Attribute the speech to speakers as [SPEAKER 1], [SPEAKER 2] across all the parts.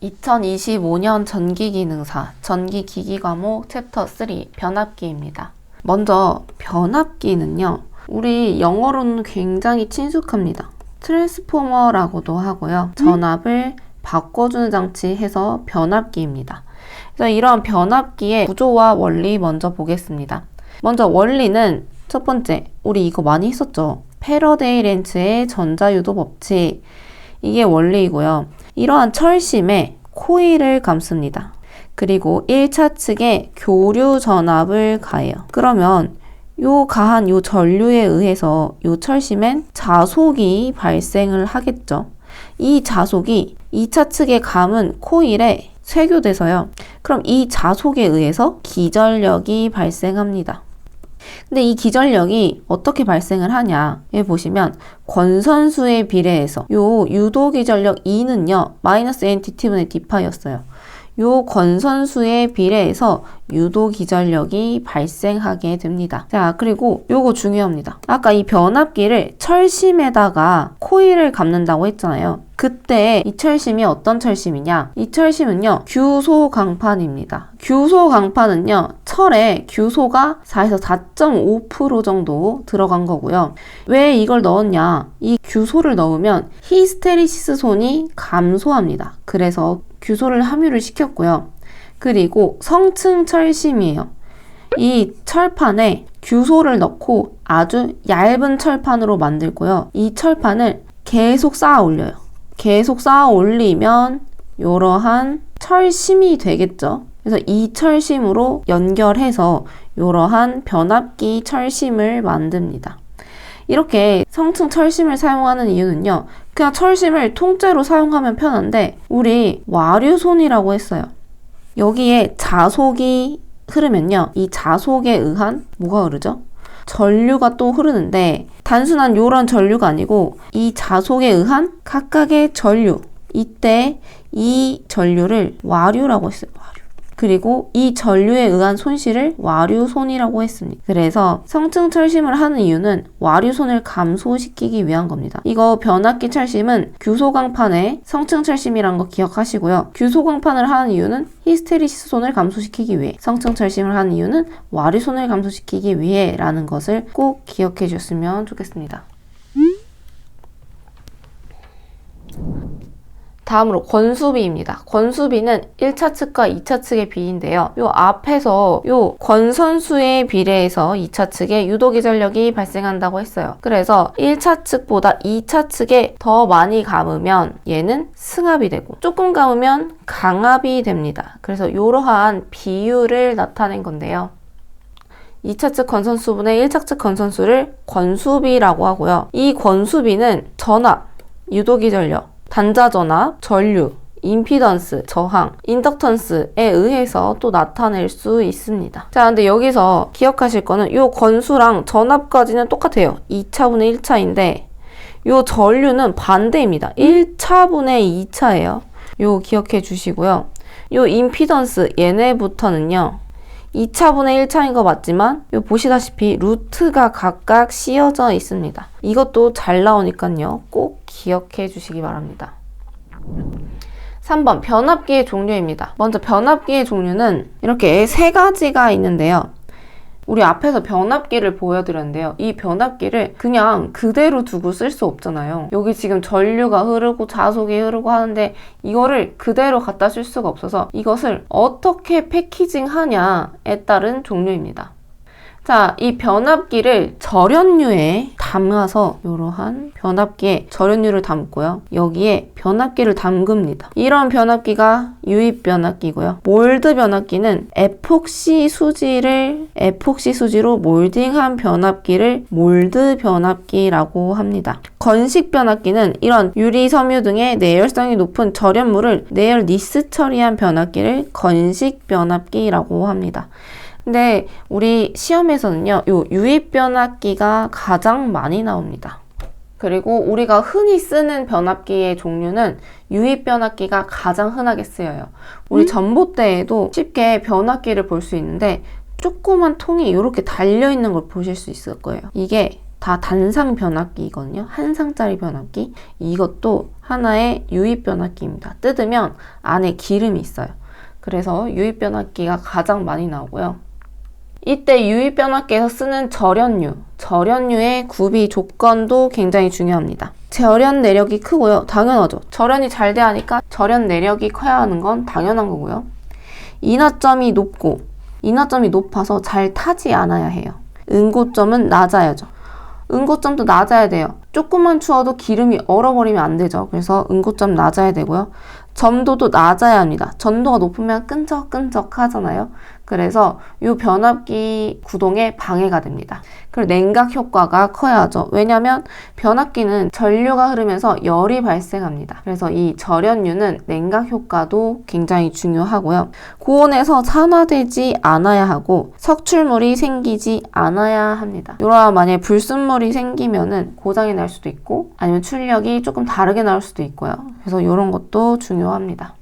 [SPEAKER 1] (2025년) 전기기능사 전기기기 과목 챕터 3 변압기입니다. 먼저 변압기는요, 우리 영어로는 굉장히 친숙합니다. 트랜스포머라고도 하고요. 전압을 바꿔주는 장치 해서 변압기입니다. 그래서 이러한 변압기의 구조와 원리 먼저 보겠습니다. 먼저 원리는 첫 번째, 우리 이거 많이 했었죠. 패러데이 렌츠의 전자유도 법칙. 이게 원리이고요. 이러한 철심에 코일을 감습니다. 그리고 1차 측에 교류 전압을 가해요. 그러면 요 가한 요 전류에 의해서 요 철심엔 자속이 발생을 하겠죠. 이 자속이 2차 측에 감은 코일에 쇄교돼서요. 그럼 이 자속에 의해서 기전력이 발생합니다. 근데 이 기전력이 어떻게 발생을 하냐? 여기 보시면 권선수에 비례해서 요 유도 기전력 E는요. 마이너스 NTT분의 D파이였어요. 요 권선수에 비례해서 유도 기전력이 발생하게 됩니다. 자, 그리고 요거 중요합니다. 아까 이 변압기를 철심에다가 코일을 감는다고 했잖아요. 그때 이 철심이 어떤 철심이냐? 이 철심은요, 규소 강판입니다. 규소 강판은요, 철에 규소가 4에서 4.5% 정도 들어간 거고요. 왜 이걸 넣었냐? 이 규소를 넣으면 히스테리시스 손이 감소합니다. 그래서 규소를 함유를 시켰고요. 그리고 성층 철심이에요. 이 철판에 규소를 넣고 아주 얇은 철판으로 만들고요. 이 철판을 계속 쌓아 올려요. 계속 쌓아 올리면 이러한 철심이 되겠죠. 그래서 이 철심으로 연결해서 이러한 변압기 철심을 만듭니다. 이렇게 성층 철심을 사용하는 이유는요, 그냥 철심을 통째로 사용하면 편한데 우리 와류손이라고 했어요. 여기에 자속이 흐르면요, 이 자속에 의한 뭐가 흐르죠? 전류가 또 흐르는데 단순한 요런 전류가 아니고 이 자속에 의한 각각의 전류, 이때 이 전류를 와류라고 했어요. 와류. 그리고 이 전류에 의한 손실을 와류손이라고 했습니다. 그래서 성층 철심을 하는 이유는 와류손을 감소시키기 위한 겁니다. 이거 변압기 철심은 규소강판의 성층 철심이란 거 기억하시고요. 규소강판을 하는 이유는 히스테리시스 손을 감소시키기 위해, 성층 철심을 하는 이유는 와류손을 감소시키기 위해 라는 것을 꼭 기억해 주셨으면 좋겠습니다. 다음으로 권수비입니다. 권수비는 1차 측과 2차 측의 비인데요. 요 앞에서 요 권선수에 비례해서 2차 측에 유도기전력이 발생한다고 했어요. 그래서 1차 측보다 2차 측에 더 많이 감으면 얘는 승합이 되고 조금 감으면 강합이 됩니다. 그래서 이러한 비율을 나타낸 건데요. 2차 측 권선수분의 1차 측 권선수를 권수비라고 하고요. 이 권수비는 전압, 유도기전력, 단자전압, 전류, 임피던스, 저항, 인덕턴스에 의해서 또 나타낼 수 있습니다. 자, 근데 여기서 기억하실 거는 요 권수랑 전압까지는 똑같아요. 2차분의 1차인데 요 전류는 반대입니다. 1차분의 2차예요. 요 기억해 주시고요. 요 임피던스 얘네부터는요, 2차분의 1차인 거 맞지만 요 보시다시피 루트가 각각 씌어져 있습니다. 이것도 잘 나오니까요, 꼭 기억해 주시기 바랍니다. 3번 변압기의 종류입니다. 먼저 변압기의 종류는 이렇게 세 가지가 있는데요. 우리 앞에서 변압기를 보여드렸는데요. 이 변압기를 그냥 그대로 두고 쓸 수 없잖아요. 여기 지금 전류가 흐르고 자속이 흐르고 하는데 이거를 그대로 갖다 쓸 수가 없어서 이것을 어떻게 패키징하냐에 따른 종류입니다. 자, 이 변압기를 절연유에 담아서 이러한 변압기에 절연유를 담고요. 여기에 변압기를 담급니다. 이런 변압기가 유입 변압기고요. 몰드 변압기는 에폭시 수지로 몰딩한 변압기를 몰드 변압기라고 합니다. 건식 변압기는 이런 유리, 섬유 등의 내열성이 높은 절연물을 내열 니스 처리한 변압기를 건식 변압기라고 합니다. 근데 우리 시험에서는요, 요 유입 변압기가 가장 많이 나옵니다. 그리고 우리가 흔히 쓰는 변압기의 종류는 유입 변압기가 가장 흔하게 쓰여요. 우리 전봇대에도 쉽게 변압기를 볼 수 있는데 조그만 통이 이렇게 달려있는 걸 보실 수 있을 거예요. 이게 다 단상 변압기이거든요. 한 상짜리 변압기. 이것도 하나의 유입 변압기입니다. 뜯으면 안에 기름이 있어요. 그래서 유입 변압기가 가장 많이 나오고요. 이때 유입 변압기에서 쓰는 절연유의 구비 조건도 굉장히 중요합니다. 절연 내력이 크고요. 당연하죠. 절연이 잘 돼야 하니까 절연 내력이 커야 하는 건 당연한 거고요. 인하점이 높아서 잘 타지 않아야 해요. 응고점은 낮아야죠. 응고점도 낮아야 돼요. 조금만 추워도 기름이 얼어버리면 안 되죠. 그래서 응고점 낮아야 되고요. 점도도 낮아야 합니다. 점도가 높으면 끈적끈적 하잖아요. 그래서 이 변압기 구동에 방해가 됩니다. 그리고 냉각 효과가 커야 하죠. 왜냐하면 변압기는 전류가 흐르면서 열이 발생합니다. 그래서 이 절연유는 냉각 효과도 굉장히 중요하고요. 고온에서 산화되지 않아야 하고 석출물이 생기지 않아야 합니다. 이러한 만약에 불순물이 생기면은 고장이 날 수도 있고 아니면 출력이 조금 다르게 나올 수도 있고요. 그래서 이런 것도 중요합니다.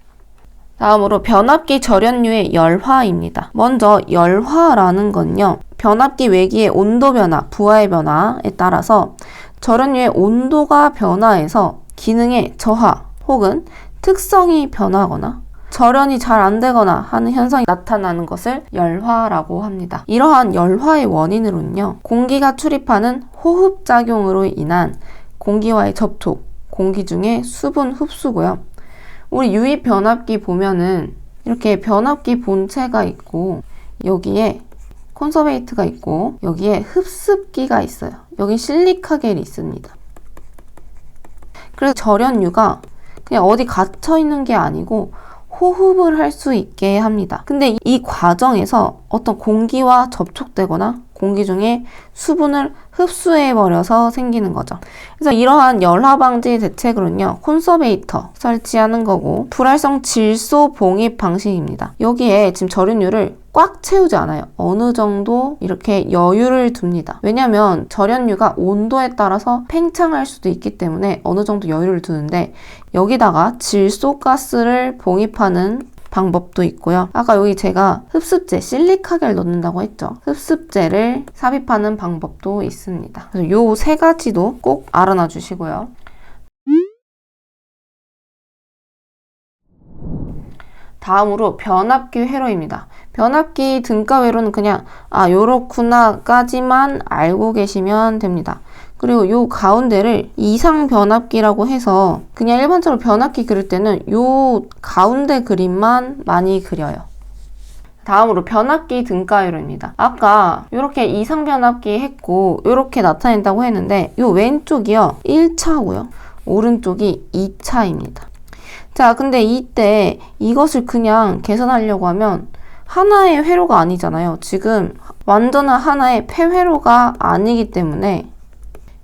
[SPEAKER 1] 다음으로 변압기 절연유의 열화입니다. 먼저 열화라는 건요. 변압기 외기의 온도 변화, 부하의 변화에 따라서 절연유의 온도가 변화해서 기능의 저하 혹은 특성이 변하거나 절연이 잘 안 되거나 하는 현상이 나타나는 것을 열화라고 합니다. 이러한 열화의 원인으로는요. 공기가 출입하는 호흡작용으로 인한 공기와의 접촉, 공기 중에 수분 흡수고요. 우리 유입 변압기 보면은 이렇게 변압기 본체가 있고 여기에 콘서베이트가 있고 여기에 흡습기가 있어요. 여기 실리카겔이 있습니다. 그래서 절연유가 그냥 어디 갇혀 있는 게 아니고 호흡을 할 수 있게 합니다. 근데 이 과정에서 어떤 공기와 접촉되거나 공기 중에 수분을 흡수해버려서 생기는 거죠. 그래서 이러한 열화 방지 대책으로는요. 콘서베이터 설치하는 거고 불활성 질소 봉입 방식입니다. 여기에 지금 절연유를 꽉 채우지 않아요. 어느 정도 이렇게 여유를 둡니다. 왜냐하면 절연유가 온도에 따라서 팽창할 수도 있기 때문에 어느 정도 여유를 두는데 여기다가 질소가스를 봉입하는 방법도 있고요. 아까 여기 제가 흡습제, 실리카겔 넣는다고 했죠. 흡습제를 삽입하는 방법도 있습니다. 그래서 요 세 가지도 꼭 알아놔 주시고요. 다음으로 변압기 회로입니다. 변압기 등가 회로는 그냥 요렇구나까지만 알고 계시면 됩니다. 그리고 요 가운데를 이상 변압기라고 해서 그냥 일반적으로 변압기 그릴 때는 요 가운데 그림만 많이 그려요. 다음으로 변압기 등가 회로입니다. 아까 이렇게 이상 변압기 했고 이렇게 나타낸다고 했는데 요 왼쪽이요 1차고요. 오른쪽이 2차입니다. 자, 근데 이때 이것을 그냥 계산하려고 하면 하나의 회로가 아니잖아요. 지금 완전한 하나의 폐회로가 아니기 때문에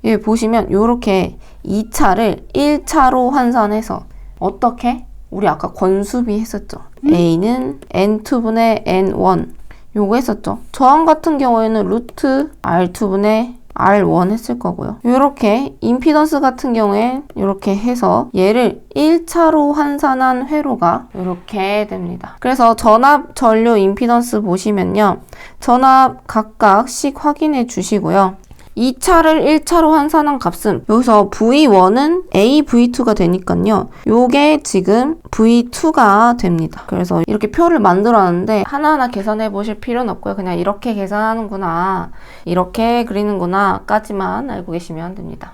[SPEAKER 1] 여기 보시면 이렇게 2차를 1차로 환산해서 어떻게? 우리 아까 권수비 했었죠. A는 N2분의 N1 요거 했었죠. 저항 같은 경우에는 루트 R2분의 R1 했을 거고요. 이렇게 임피던스 같은 경우에 이렇게 해서 얘를 1차로 환산한 회로가 이렇게 됩니다. 그래서 전압 전류 임피던스 보시면요. 전압 각각씩 확인해 주시고요. 2차를 1차로 환산한 값은 여기서 V1은 A, V2가 되니까요. 요게 지금 V2가 됩니다. 그래서 이렇게 표를 만들었는데 하나하나 계산해 보실 필요는 없고요. 그냥 이렇게 계산하는구나, 이렇게 그리는구나 까지만 알고 계시면 됩니다.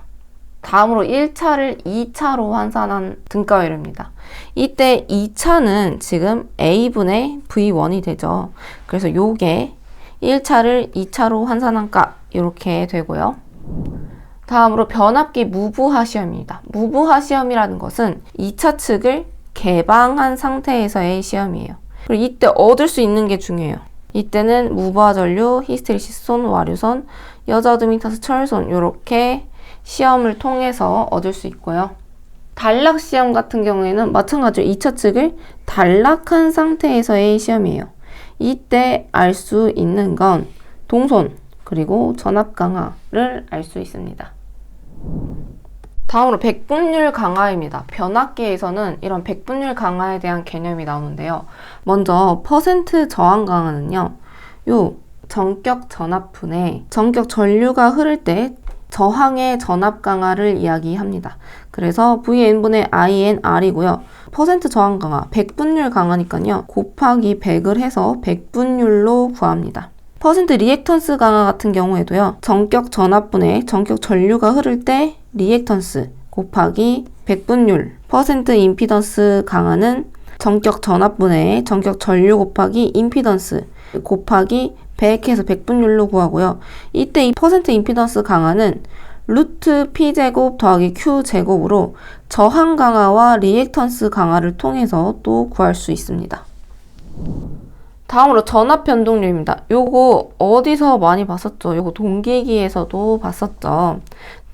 [SPEAKER 1] 다음으로 1차를 2차로 환산한 등가회로입니다. 이때 2차는 지금 A분의 V1이 되죠. 그래서 요게 1차를 2차로 환산한 값 이렇게 되고요. 다음으로 변압기 무부하 시험입니다. 무부하 시험이라는 것은 2차 측을 개방한 상태에서의 시험이에요. 그리고 이때 얻을 수 있는 게 중요해요. 이때는 무부하 전류, 히스테리시손, 와류손, 여자드미타스 철손 이렇게 시험을 통해서 얻을 수 있고요. 단락 시험 같은 경우에는 마찬가지로 2차 측을 단락한 상태에서의 시험이에요. 이때 알 수 있는 건 동손 그리고 전압 강하를 알 수 있습니다. 다음으로 백분율 강하입니다. 변압기에서는 이런 백분율 강하에 대한 개념이 나오는데요. 먼저 퍼센트 저항 강하는요. 요 전격 전압분에 전격 전류가 흐를 때 저항의 전압 강하를 이야기합니다. 그래서 Vn분의 InR이고요. 퍼센트 저항 강하, 100분율 강하니까요. 곱하기 100을 해서 100분율로 구합니다. 퍼센트 리액턴스 강하 같은 경우에도요. 전격 전압분의 전격 전류가 흐를 때 리액턴스 곱하기 100분율, 퍼센트 임피던스 강하는 전격 전압분의 전격 전류 곱하기 임피던스 곱하기 100해서 100분율로 구하고요. 이때 이 퍼센트 임피던스 강하는 루트 P제곱 더하기 Q제곱으로 저항 강하와 리액턴스 강하를 통해서 또 구할 수 있습니다. 다음으로 전압 변동률입니다. 요거 어디서 많이 봤었죠? 요거 동기기에서도 봤었죠.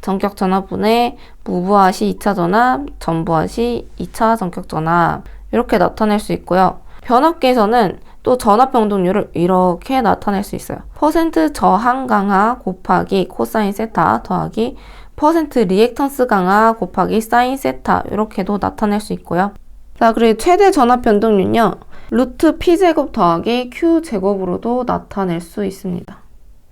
[SPEAKER 1] 전격 전압분의 무부하 시 2차 전압, 전부하 시 2차 전격 전압 이렇게 나타낼 수 있고요. 변압기에서는 또 전압 변동률을 이렇게 나타낼 수 있어요. 퍼센트 저항 강하 곱하기 코사인 세타 더하기 퍼센트 리액턴스 강하 곱하기 사인 세타 이렇게도 나타낼 수 있고요. 자, 그리고 최대 전압 변동률은요. 루트 P제곱 더하기 Q제곱으로도 나타낼 수 있습니다.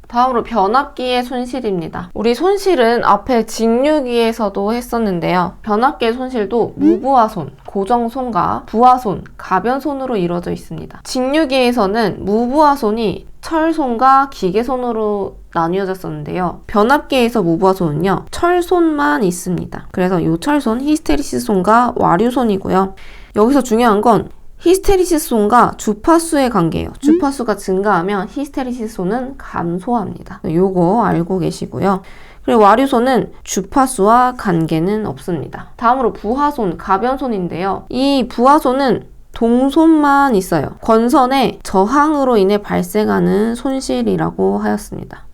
[SPEAKER 1] 다음으로 변압기의 손실입니다. 우리 손실은 앞에 직류기에서도 했었는데요. 변압기의 손실도 무부하손, 고정손과 부하손, 가변손으로 이루어져 있습니다. 직류기에서는 무부하손이 철손과 기계손으로 나뉘어졌었는데요. 변압기에서 무부하손은요. 철손만 있습니다. 그래서 이 철손, 히스테리시스손과 와류손이고요. 여기서 중요한 건 히스테리시스손과 주파수의 관계예요. 주파수가 증가하면 히스테리시스손은 감소합니다. 요거 알고 계시고요. 그리고 와류손은 주파수와 관계는 없습니다. 다음으로 부하손, 가변손인데요. 이 부하손은 동손만 있어요. 권선의 저항으로 인해 발생하는 손실이라고 하였습니다.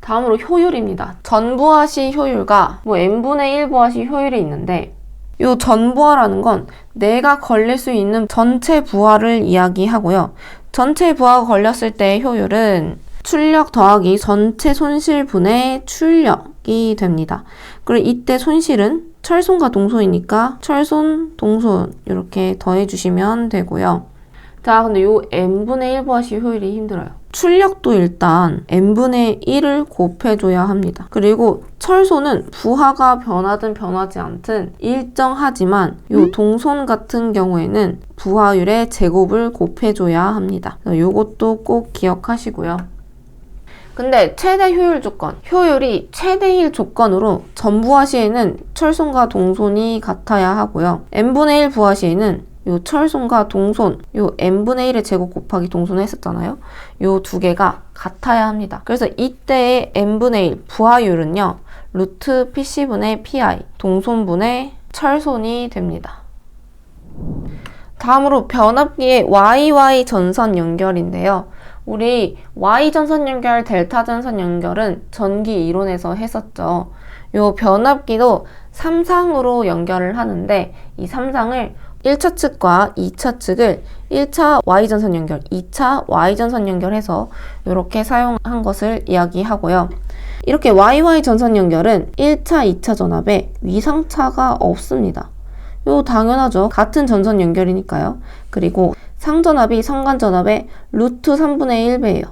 [SPEAKER 1] 다음으로 효율입니다. 전부하시 효율과 n분의 1 부하시 효율이 있는데 이 전부하라는 건 내가 걸릴 수 있는 전체 부하를 이야기하고요. 전체 부하가 걸렸을 때의 효율은 출력 더하기 전체 손실분의 출력이 됩니다. 그리고 이때 손실은 철손과 동손이니까 철손, 동손 이렇게 더해주시면 되고요. 자, 근데 요 n분의 1 부하시 효율이 힘들어요. 출력도 일단 n분의 1을 곱해줘야 합니다. 그리고 철손은 부하가 변하든 변하지 않든 일정하지만 요 동손 같은 경우에는 부하율의 제곱을 곱해줘야 합니다. 요것도 꼭 기억하시고요. 근데 최대 효율 조건, 효율이 최대일 조건으로 전부하 시에는 철손과 동손이 같아야 하고요. n분의 1 부하 시에는 요 철손과 동손, 요 n분의 1의 제곱 곱하기 동손을 했었잖아요. 요 두 개가 같아야 합니다. 그래서 이때의 n분의 1 부하율은요. 루트 PC분의 PI, 동손분의 철손이 됩니다. 다음으로 변압기의 YY 전선 연결인데요. 우리 Y 전선 연결, 델타 전선 연결은 전기 이론에서 했었죠. 요 변압기도 3상으로 연결을 하는데 이 3상을 1차 측과 2차 측을 1차 Y전선 연결, 2차 Y전선 연결해서 이렇게 사용한 것을 이야기하고요. 이렇게 YY 전선 연결은 1차, 2차 전압에 위상차가 없습니다. 요 당연하죠. 같은 전선 연결이니까요. 그리고 상전압이 성간전압의 루트 3분의 1배예요.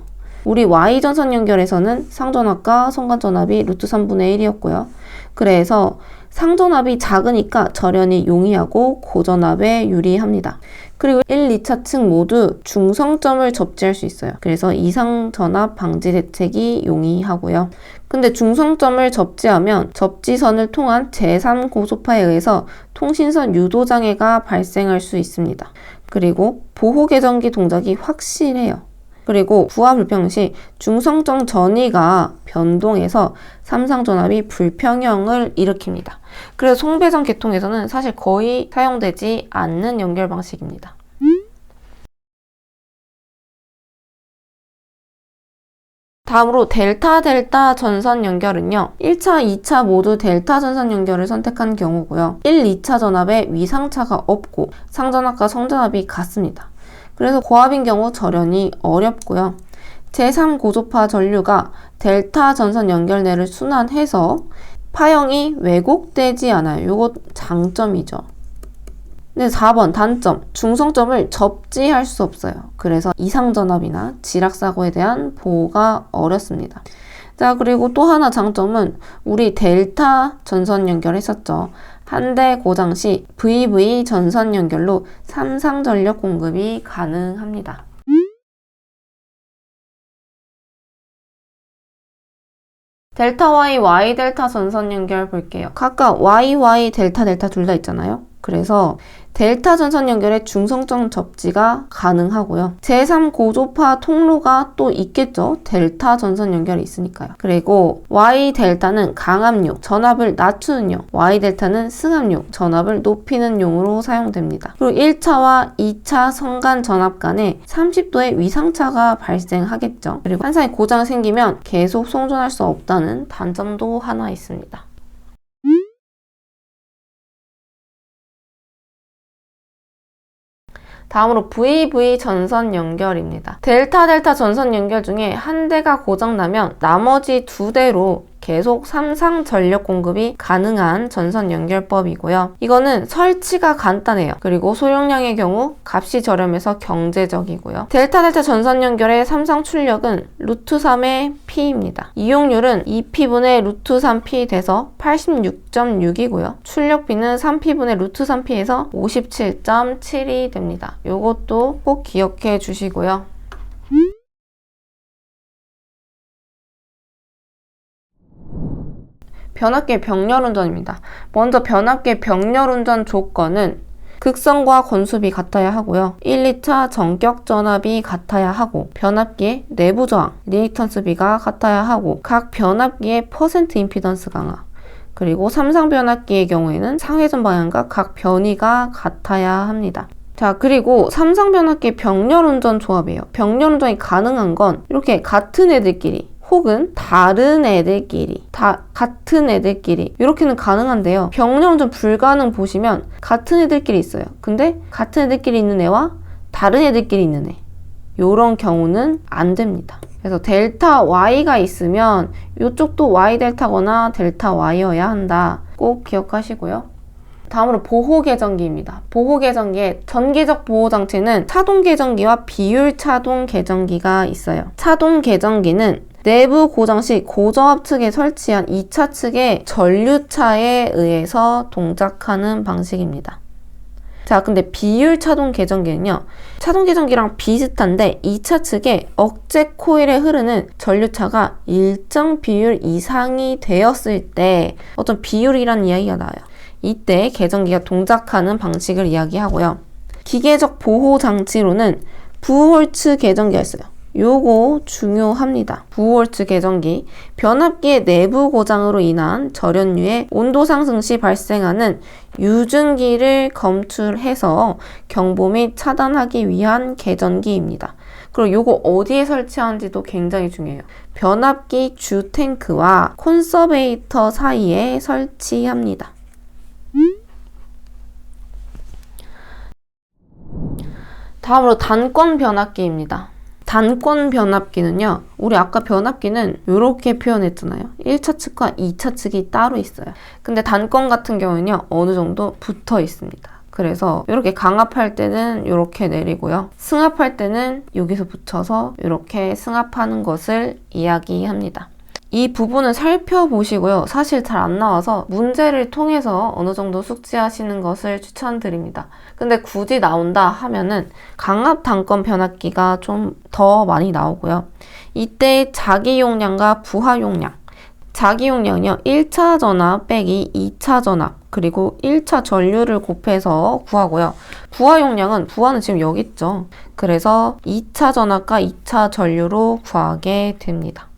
[SPEAKER 1] 우리 Y전선 연결에서는 상전압과 성간전압이 루트 3분의 1이었고요. 그래서 상전압이 작으니까 절연이 용이하고 고전압에 유리합니다. 그리고 1, 2차 측 모두 중성점을 접지할 수 있어요. 그래서 이상전압 방지 대책이 용이하고요. 근데 중성점을 접지하면 접지선을 통한 제3고소파에 의해서 통신선 유도장애가 발생할 수 있습니다. 그리고 보호개전기 동작이 확실해요. 그리고 부하 불평 시 중성점 전위가 변동해서 삼상전압이 불평형을 일으킵니다. 그래서 송배전 계통에서는 사실 거의 사용되지 않는 연결 방식입니다. 다음으로 델타 전선 연결은요. 1차, 2차 모두 델타 전선 연결을 선택한 경우고요. 1, 2차 전압에 위상차가 없고 상전압과 성전압이 같습니다. 그래서 고압인 경우 절연이 어렵고요. 제3고조파 전류가 델타 전선 연결 내를 순환해서 파형이 왜곡되지 않아요. 이거 장점이죠. 근데 4번 단점, 중성점을 접지할 수 없어요. 그래서 이상전압이나 지락사고에 대한 보호가 어렵습니다. 자, 그리고 또 하나 장점은 우리 델타 전선 연결했었죠. 한 대 고장 시 VV 전선 연결로 삼상 전력 공급이 가능합니다. 델타 Y, Y 델타 전선 연결 볼게요. 각각 Y, Y, 델타, 델타 둘 다 있잖아요. 그래서 델타 전선 연결에 중성점 접지가 가능하고요. 제3고조파 통로가 또 있겠죠. 델타 전선 연결이 있으니까요. 그리고 Y 델타는 강압용, 전압을 낮추는 용, Y 델타는 승압용, 전압을 높이는 용으로 사용됩니다. 그리고 1차와 2차 선간 전압 간에 30도의 위상차가 발생하겠죠. 그리고 한 사이 고장 생기면 계속 송전할 수 없다는 단점도 하나 있습니다. 다음으로 VV 전선 연결입니다. 델타 델타 전선 연결 중에 한 대가 고장나면 나머지 두 대로 계속 삼상 전력 공급이 가능한 전선 연결법이고요. 이거는 설치가 간단해요. 그리고 소용량의 경우 값이 저렴해서 경제적이고요. 델타 델타 전선 연결의 삼상 출력은 루트 3의 P입니다. 이용률은 2P분의 루트 3P 돼서 86.6이고요. 출력비는 3P분의 루트 3P에서 57.7이 됩니다. 요것도 꼭 기억해 주시고요. 변압계 병렬운전입니다. 먼저 변압계 병렬운전 조건은 극성과 건수비 같아야 하고요. 1, 2차 전격 전압이 같아야 하고 변압기의 내부 저항, 리액턴스비가 같아야 하고 각 변압기의 퍼센트 임피던스 강화 그리고 삼상 변압기의 경우에는 상회전 방향과 각 변이가 같아야 합니다. 자, 그리고 삼상 변압기 병렬운전 조합이에요. 병렬운전이 가능한 건 이렇게 같은 애들끼리 혹은 다른 애들끼리, 같은 애들끼리 이렇게는 가능한데요. 병렬운전 불가능 보시면 같은 애들끼리 있어요. 근데 같은 애들끼리 있는 애와 다른 애들끼리 있는 애 요런 경우는 안 됩니다. 그래서 델타 Y가 있으면 이쪽도 Y 델타거나 델타 Y여야 한다. 꼭 기억하시고요. 다음으로 보호개전기입니다. 보호개전기의 전기적 보호장치는 차동개전기와 비율 차동개전기가 있어요. 차동개전기는 내부 고장 시 고저압 측에 설치한 2차 측의 전류차에 의해서 동작하는 방식입니다. 자, 근데 비율 차동 개전기는요. 차동 개전기랑 비슷한데 2차 측에 억제 코일에 흐르는 전류차가 일정 비율 이상이 되었을 때 어떤 비율이라는 이야기가 나와요. 이때 개전기가 동작하는 방식을 이야기하고요. 기계적 보호 장치로는 부홀츠 개전기가 있어요. 요거 중요합니다. 부홀츠 개전기, 변압기의 내부 고장으로 인한 절연유의 온도 상승 시 발생하는 유증기를 검출해서 경보 및 차단하기 위한 개전기입니다. 그리고 요거 어디에 설치하는지도 굉장히 중요해요. 변압기 주 탱크와 콘서베이터 사이에 설치합니다. 다음으로 단권 변압기입니다. 단권 변압기는요. 우리 아까 변압기는 이렇게 표현했잖아요. 1차 측과 2차 측이 따로 있어요. 근데 단권 같은 경우는요. 어느 정도 붙어 있습니다. 그래서 이렇게 강압할 때는 이렇게 내리고요. 승합할 때는 여기서 붙여서 이렇게 승합하는 것을 이야기합니다. 이 부분을 살펴보시고요. 사실 잘 안 나와서 문제를 통해서 어느 정도 숙지하시는 것을 추천드립니다. 근데 굳이 나온다 하면은 강압 단권 변압기가 좀 더 많이 나오고요. 이때 자기 용량과 부하 용량. 자기 용량은요. 1차 전압 빼기 2차 전압 그리고 1차 전류를 곱해서 구하고요. 부하 용량은 부하는 지금 여기 있죠. 그래서 2차 전압과 2차 전류로 구하게 됩니다.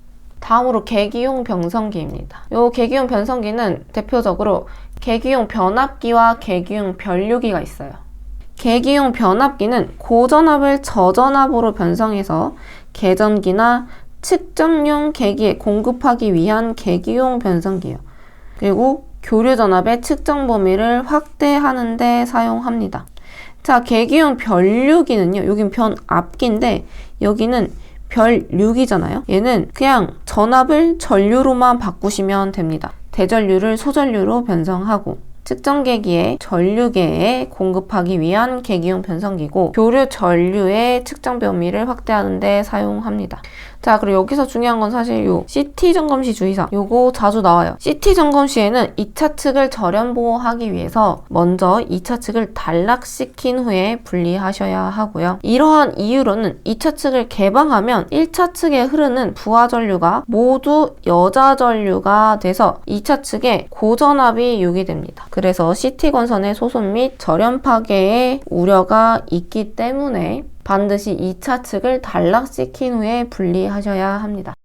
[SPEAKER 1] 다음으로 계기용 변성기입니다. 이 계기용 변성기는 대표적으로 계기용 변압기와 계기용 변류기가 있어요. 계기용 변압기는 고전압을 저전압으로 변성해서 계전기나 측정용 계기에 공급하기 위한 계기용 변성기예요. 그리고 교류 전압의 측정 범위를 확대하는 데 사용합니다. 자, 계기용 변류기는요. 여긴 변압기인데 여기는 변류기잖아요. 얘는 그냥 전압을 전류로만 바꾸시면 됩니다. 대전류를 소전류로 변성하고 측정계기에 전류계에 공급하기 위한 계기용 변성기고 교류 전류의 측정 범위를 확대하는 데 사용합니다. 자, 그리고 여기서 중요한 건 사실 요 CT 점검시 주의사항 요거 자주 나와요. CT 점검시에는 2차 측을 절연 보호하기 위해서 먼저 2차 측을 단락시킨 후에 분리하셔야 하고요. 이러한 이유로는 2차 측을 개방하면 1차 측에 흐르는 부하 전류가 모두 여자 전류가 돼서 2차 측에 고전압이 유기됩니다. 그래서 CT 건선의 소손 및 절연 파괴의 우려가 있기 때문에 반드시 2차 측을 단락시킨 후에 분리하셔야 합니다.